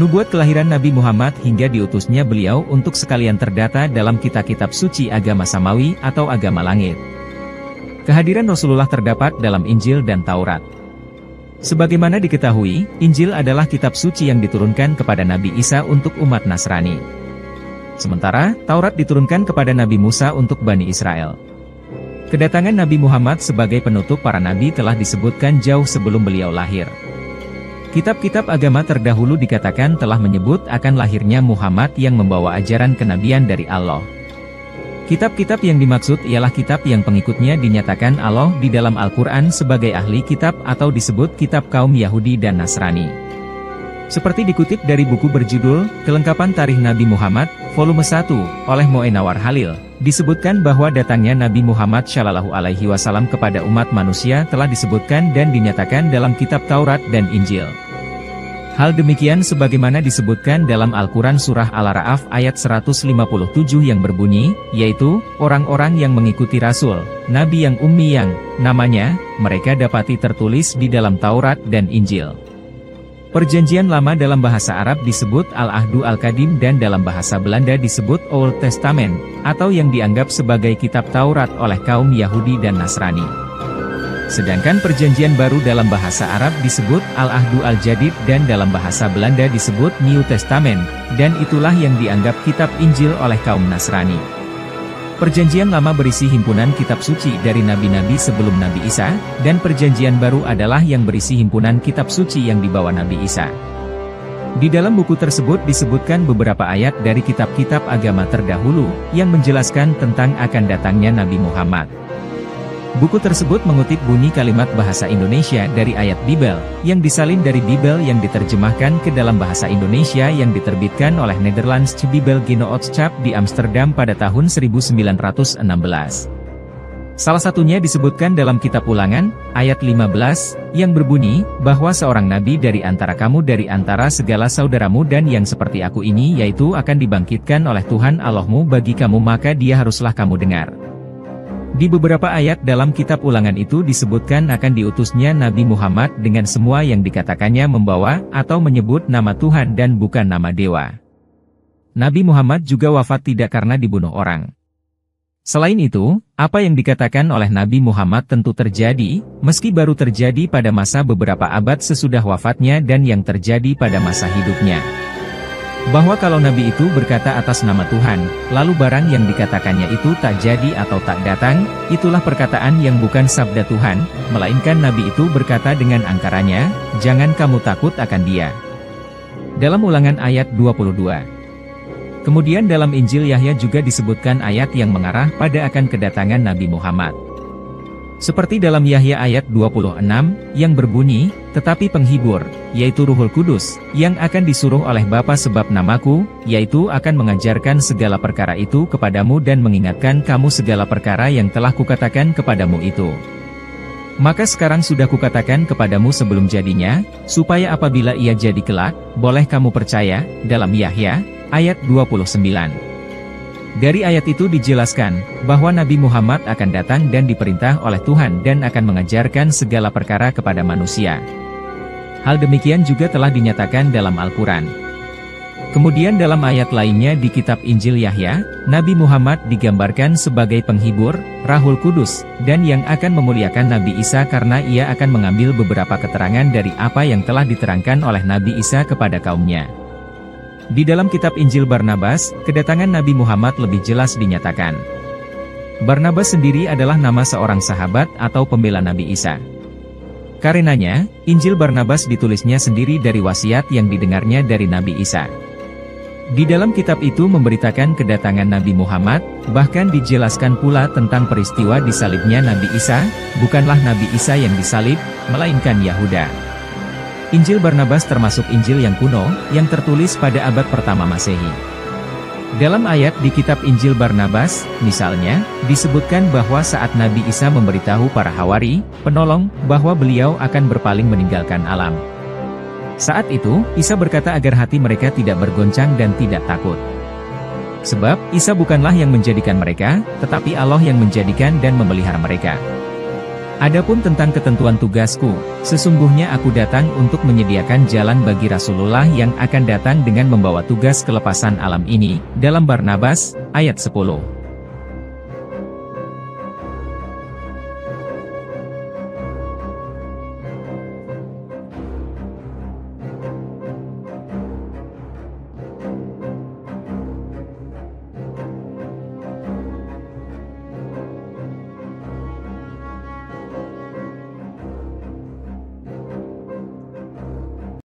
nubuat kelahiran Nabi Muhammad hingga diutusnya beliau untuk sekalian terdata dalam kitab-kitab suci agama Samawi atau agama langit. Kehadiran Rasulullah terdapat dalam Injil dan Taurat. Sebagaimana diketahui, Injil adalah kitab suci yang diturunkan kepada Nabi Isa untuk umat Nasrani. Sementara, Taurat diturunkan kepada Nabi Musa untuk Bani Israel. Kedatangan Nabi Muhammad sebagai penutup para nabi telah disebutkan jauh sebelum beliau lahir. Kitab-kitab agama terdahulu dikatakan telah menyebut akan lahirnya Muhammad yang membawa ajaran kenabian dari Allah. Kitab-kitab yang dimaksud ialah kitab yang pengikutnya dinyatakan Allah di dalam Al-Quran sebagai ahli kitab atau disebut kitab kaum Yahudi dan Nasrani. Seperti dikutip dari buku berjudul, Kelengkapan Tarikh Nabi Muhammad, volume 1, oleh Moenawar Halil, disebutkan bahwa datangnya Nabi Muhammad Shallallahu Alaihi Wasallam kepada umat manusia telah disebutkan dan dinyatakan dalam kitab Taurat dan Injil. Hal demikian sebagaimana disebutkan dalam Al-Quran Surah Al-A'raf ayat 157 yang berbunyi, yaitu, orang-orang yang mengikuti Rasul, Nabi yang ummi yang, namanya, mereka dapati tertulis di dalam Taurat dan Injil. Perjanjian Lama dalam bahasa Arab disebut Al-Ahdu Al-Qadim dan dalam bahasa Belanda disebut Old Testament, atau yang dianggap sebagai kitab Taurat oleh kaum Yahudi dan Nasrani. Sedangkan Perjanjian Baru dalam bahasa Arab disebut Al-Ahdu Al-Jadid dan dalam bahasa Belanda disebut New Testament, dan itulah yang dianggap kitab Injil oleh kaum Nasrani. Perjanjian Lama berisi himpunan kitab suci dari nabi-nabi sebelum Nabi Isa, dan Perjanjian Baru adalah yang berisi himpunan kitab suci yang dibawa Nabi Isa. Di dalam buku tersebut disebutkan beberapa ayat dari kitab-kitab agama terdahulu, yang menjelaskan tentang akan datangnya Nabi Muhammad. Buku tersebut mengutip bunyi kalimat bahasa Indonesia dari ayat Bibel, yang disalin dari Bibel yang diterjemahkan ke dalam bahasa Indonesia yang diterbitkan oleh Nederlands Bibel Genootschap di Amsterdam pada tahun 1916. Salah satunya disebutkan dalam kitab Ulangan, ayat 15, yang berbunyi, bahwa seorang nabi dari antara kamu dari antara segala saudaramu dan yang seperti aku ini yaitu akan dibangkitkan oleh Tuhan Allahmu bagi kamu maka dia haruslah kamu dengar. Di beberapa ayat dalam kitab Ulangan itu disebutkan akan diutusnya Nabi Muhammad dengan semua yang dikatakannya membawa atau menyebut nama Tuhan dan bukan nama dewa. Nabi Muhammad juga wafat tidak karena dibunuh orang. Selain itu, apa yang dikatakan oleh Nabi Muhammad tentu terjadi, meski baru terjadi pada masa beberapa abad sesudah wafatnya dan yang terjadi pada masa hidupnya. Bahwa kalau Nabi itu berkata atas nama Tuhan, lalu barang yang dikatakannya itu tak jadi atau tak datang, itulah perkataan yang bukan sabda Tuhan, melainkan Nabi itu berkata dengan angkaranya, jangan kamu takut akan dia. Dalam Ulangan ayat 22. Kemudian dalam Injil Yahya juga disebutkan ayat yang mengarah pada akan kedatangan Nabi Muhammad. Seperti dalam Yahya ayat 26, yang berbunyi, tetapi penghibur, yaitu Ruhul Kudus, yang akan disuruh oleh Bapa sebab namaku, yaitu akan mengajarkan segala perkara itu kepadamu dan mengingatkan kamu segala perkara yang telah kukatakan kepadamu itu. Maka sekarang sudah kukatakan kepadamu sebelum jadinya, supaya apabila ia jadi kelak, boleh kamu percaya, dalam Yahya, ayat 29. Dari ayat itu dijelaskan, bahwa Nabi Muhammad akan datang dan diperintah oleh Tuhan dan akan mengajarkan segala perkara kepada manusia. Hal demikian juga telah dinyatakan dalam Al-Quran. Kemudian dalam ayat lainnya di kitab Injil Yahya, Nabi Muhammad digambarkan sebagai penghibur, Rahul Kudus, dan yang akan memuliakan Nabi Isa karena ia akan mengambil beberapa keterangan dari apa yang telah diterangkan oleh Nabi Isa kepada kaumnya. Di dalam kitab Injil Barnabas, kedatangan Nabi Muhammad lebih jelas dinyatakan. Barnabas sendiri adalah nama seorang sahabat atau pembela Nabi Isa. Karenanya, Injil Barnabas ditulisnya sendiri dari wasiat yang didengarnya dari Nabi Isa. Di dalam kitab itu memberitakan kedatangan Nabi Muhammad, bahkan dijelaskan pula tentang peristiwa disalibnya Nabi Isa, bukanlah Nabi Isa yang disalib, melainkan Yahuda. Injil Barnabas termasuk Injil yang kuno, yang tertulis pada abad pertama Masehi. Dalam ayat di kitab Injil Barnabas, misalnya, disebutkan bahwa saat Nabi Isa memberitahu para Hawari, penolong, bahwa beliau akan berpaling meninggalkan alam. Saat itu, Isa berkata agar hati mereka tidak bergoncang dan tidak takut. Sebab, Isa bukanlah yang menjadikan mereka, tetapi Allah yang menjadikan dan memelihara mereka. Adapun tentang ketentuan tugasku, sesungguhnya aku datang untuk menyediakan jalan bagi Rasulullah yang akan datang dengan membawa tugas kelepasan alam ini, dalam Barnabas, ayat 10.